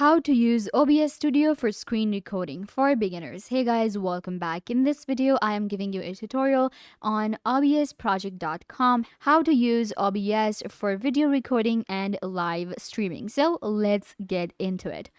How to use OBS Studio for screen recording for beginners. Hey guys, welcome back. In this video, I am giving you a tutorial on obsproject.com, how to use OBS for video recording and live streaming. So let's get into it.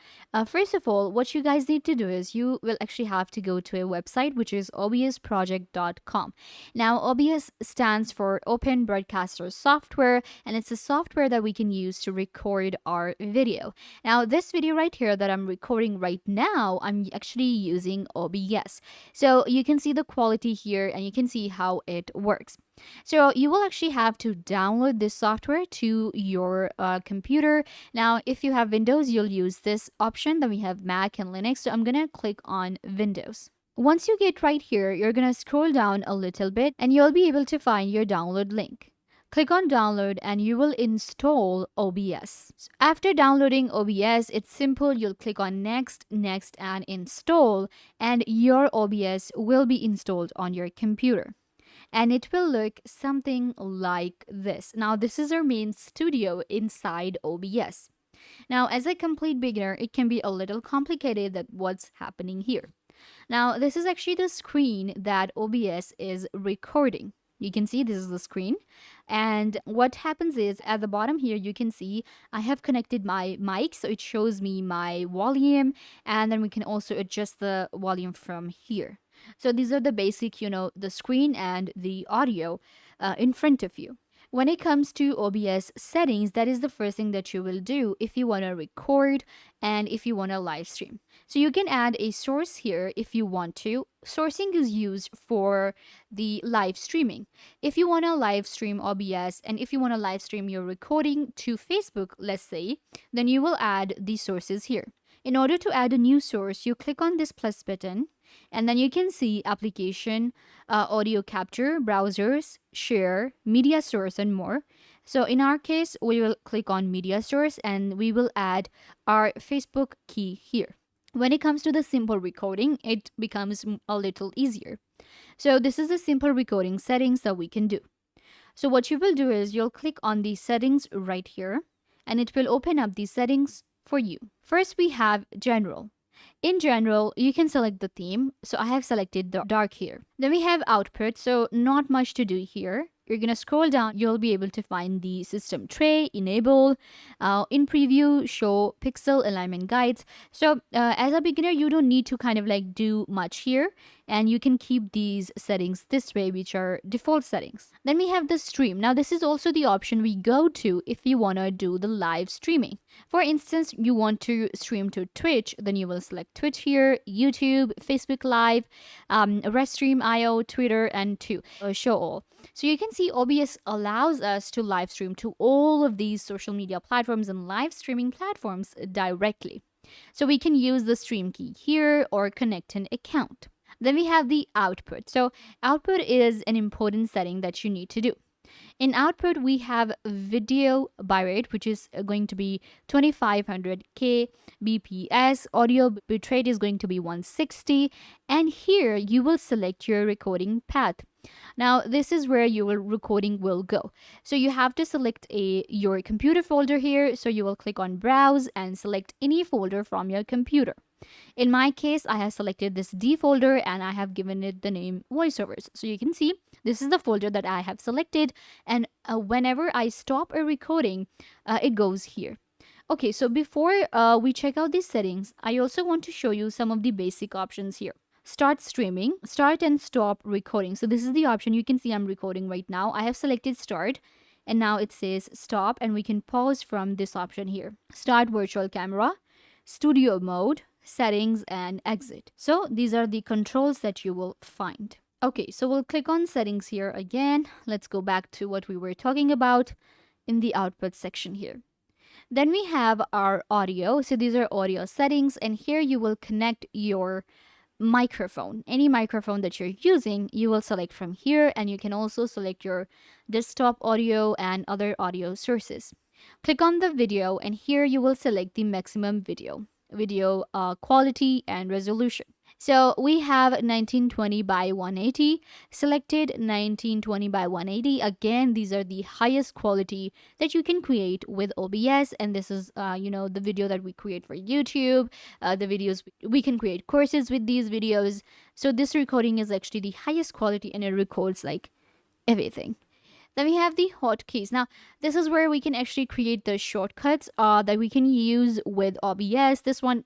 First of all, what you guys need to do is you will actually have to go to a website, which is obsproject.com. Now, OBS stands for Open Broadcaster Software, and it's a software that we can use to record our video. Now, this video right here that I'm recording right now, I'm actually using OBS. So you can see the quality here and you can see how it works. So you will actually have to download this software to your computer. Now, if you have Windows, you'll use this option. Then we have Mac and Linux. So I'm going to click on Windows. Once you get right here, you're going to scroll down a little bit and you'll be able to find your download link. Click on download and you will install OBS. So after downloading OBS, it's simple. You'll click on next, and install, and your OBS will be installed on your computer. And it will look something like this. Now, this is our main studio inside OBS. Now, as a complete beginner, it can be a little complicated that what's happening here. Now, this is actually the screen that OBS is recording. You can see this is the screen, and what happens is at the bottom here you can see I have connected my mic, so it shows me my volume, and then we can also adjust the volume from here. So these are the basic, the screen and the audio in front of you. When it comes to OBS settings, that is the first thing that you will do if you want to record and if you want to live stream. So you can add a source here if you want to. Sourcing is used for the live streaming. If you want to live stream OBS and if you want to live stream your recording to Facebook, let's say, then you will add the sources here. In order to add a new source, you click on this plus button, and then you can see application, audio capture, browsers, share, media source, and more. So in our case, we will click on media source and we will add our Facebook key here. When it comes to the simple recording, it becomes a little easier. So this is the simple recording settings that we can do. So what you will do is you'll click on the settings right here, and it will open up these settings for you. First, we have general. In general, you can select the theme. So I have selected the dark here. Then we have output. So not much to do here. You're going to scroll down. You'll be able to find the system tray, enable, in preview, show pixel alignment guides. So as a beginner, you don't need to kind of like do much here. And you can keep these settings this way, which are default settings. Then we have the stream. Now, this is also the option we go to if you want to do the live streaming. For instance, you want to stream to Twitch, then you will select Twitch here, YouTube, Facebook Live, Restream.io, Twitter, and to show all. So you can see OBS allows us to live stream to all of these social media platforms and live streaming platforms directly. So we can use the stream key here or connect an account. Then we have the output. So output is an important setting that you need to do. In output, we have video bitrate, which is going to be 2500 kbps. Audio bitrate is going to be 160. And here you will select your recording path. Now, this is where your recording will go. So you have to select your computer folder here. So you will click on browse and select any folder from your computer. In my case, I have selected this D folder and I have given it the name voiceovers. So you can see this is the folder that I have selected, and whenever I stop a recording, it goes here. Okay, so before we check out these settings, I also want to show you some of the basic options here. Start streaming, start and stop recording. So this is the option. You can see I'm recording right now. I have selected start. And now it says stop, and we can pause from this option here. Start virtual camera, studio mode, settings, and exit. So these are the controls that you will find. Okay, so we'll click on settings here again. Let's go back to what we were talking about in the output section here. Then we have our audio. So these are audio settings, and here you will connect your microphone. Any microphone that you're using, you will select from here, and you can also select your desktop audio and other audio sources. Click on the video, and here you will select the maximum video quality and resolution. So we have 1920 by 180 selected, 1920 by 180. Again, these are the highest quality that you can create with OBS. And this is, the video that we create for YouTube, the videos we can create courses with these videos. So this recording is actually the highest quality and it records like everything. Then we have the hotkeys. Now, this is where we can actually create the shortcuts that we can use with OBS. This one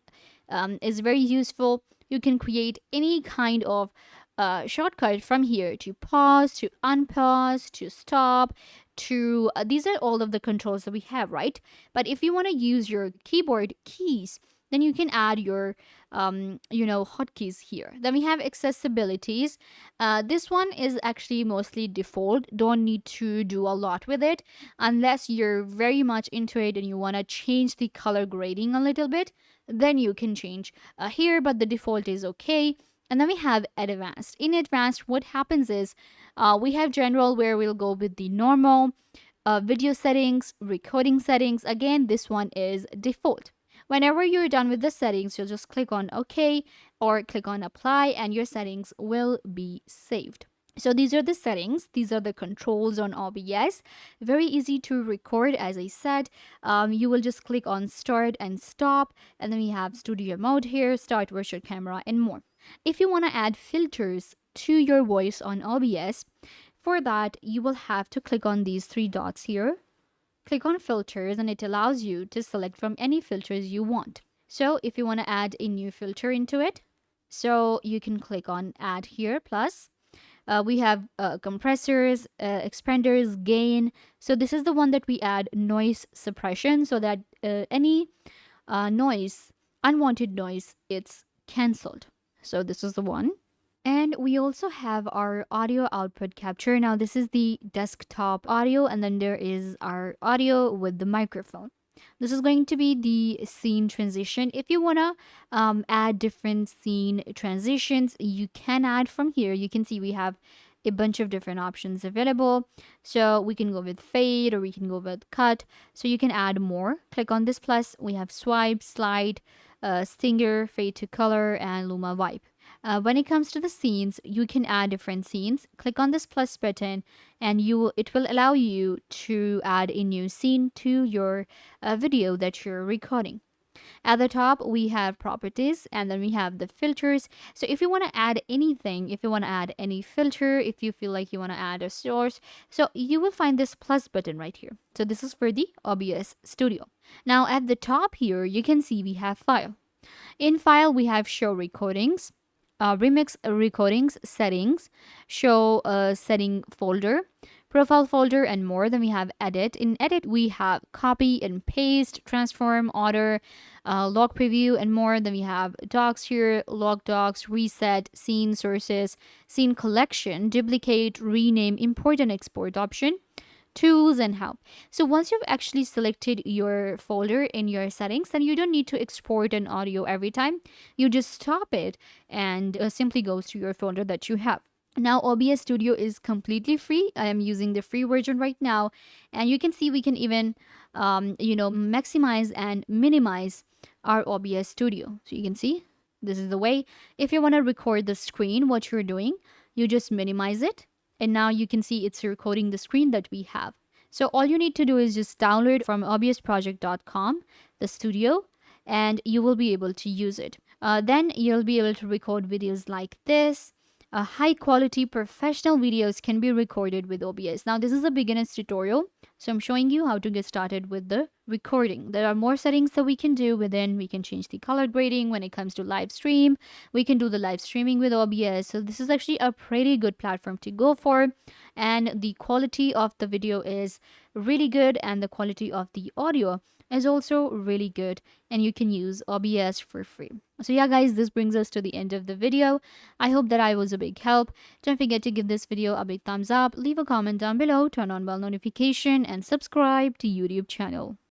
is very useful. You can create any kind of shortcut from here to pause, to unpause, to stop, to these are all of the controls that we have, right? But if you want to use your keyboard keys, then you can add your hotkeys here. Then we have accessibilities. This one is actually mostly default. Don't need to do a lot with it unless you're very much into it and you want to change the color grading a little bit. Then you can change here, but the default is okay. And then we have advanced. In advanced, what happens is we have general where we'll go with the normal, video settings, recording settings. Again, this one is default. Whenever you're done with the settings, you'll just click on OK or click on apply and your settings will be saved. So these are the settings. These are the controls on OBS. Very easy to record, as I said. You will just click on start and stop. And then we have studio mode here, start virtual camera and more. If you want to add filters to your voice on OBS, for that, you will have to click on these three dots here. Click on filters and it allows you to select from any filters you want. So if you want to add a new filter into it, so you can click on add here plus. We have compressors, expanders, gain. So this is the one that we add noise suppression so that any noise, unwanted noise, it's cancelled. So this is the one. And we also have our audio output capture. Now, this is the desktop audio, and then there is our audio with the microphone. This is going to be the scene transition. If you want to add different scene transitions, you can add from here. You can see we have a bunch of different options available. So we can go with fade or we can go with cut. So you can add more. Click on this plus. We have swipe, slide, stinger, fade to color, and luma vibe. When it comes to the scenes, you can add different scenes. Click on this plus button and it will allow you to add a new scene to your video that you're recording. At the top, we have properties and then we have the filters. So if you want to add anything, if you want to add any filter, if you feel like you want to add a source, so you will find this plus button right here. So this is for the OBS Studio. Now at the top here, you can see we have file. In file, we have show recordings. Remix recordings, settings, show setting folder, profile folder, and more. Then we have edit. In edit, we have copy and paste, transform, order, log preview, and more. Then we have docs here, log docs, reset, scene sources, scene collection, duplicate, rename, import and export option, tools and help. So once you've actually selected your folder in your settings, then you don't need to export an audio every time. You just stop it and simply goes to your folder that you have. Now OBS Studio is completely free. I am using the free version right now, and you can see we can even maximize and minimize our OBS Studio. So you can see this is the way. If you want to record the screen, what you're doing, you just minimize it. And now you can see it's recording the screen that we have. So all you need to do is just download from obsproject.com, the studio, and you will be able to use it. Then you'll be able to record videos like this. High quality professional videos can be recorded with OBS. Now this is a beginner's tutorial, so I'm showing you how to get started with the recording. There are more settings that we can do within. We can change the color grading when it comes to live stream. We can do the live streaming with OBS. So this is actually a pretty good platform to go for. And the quality of the video is really good and the quality of the audio is also really good, and you can use OBS for free. So yeah guys, this brings us to the end of the video. I hope that I was a big help. Don't forget to give this video a big thumbs up, leave a comment down below, turn on bell notification, and subscribe to YouTube channel.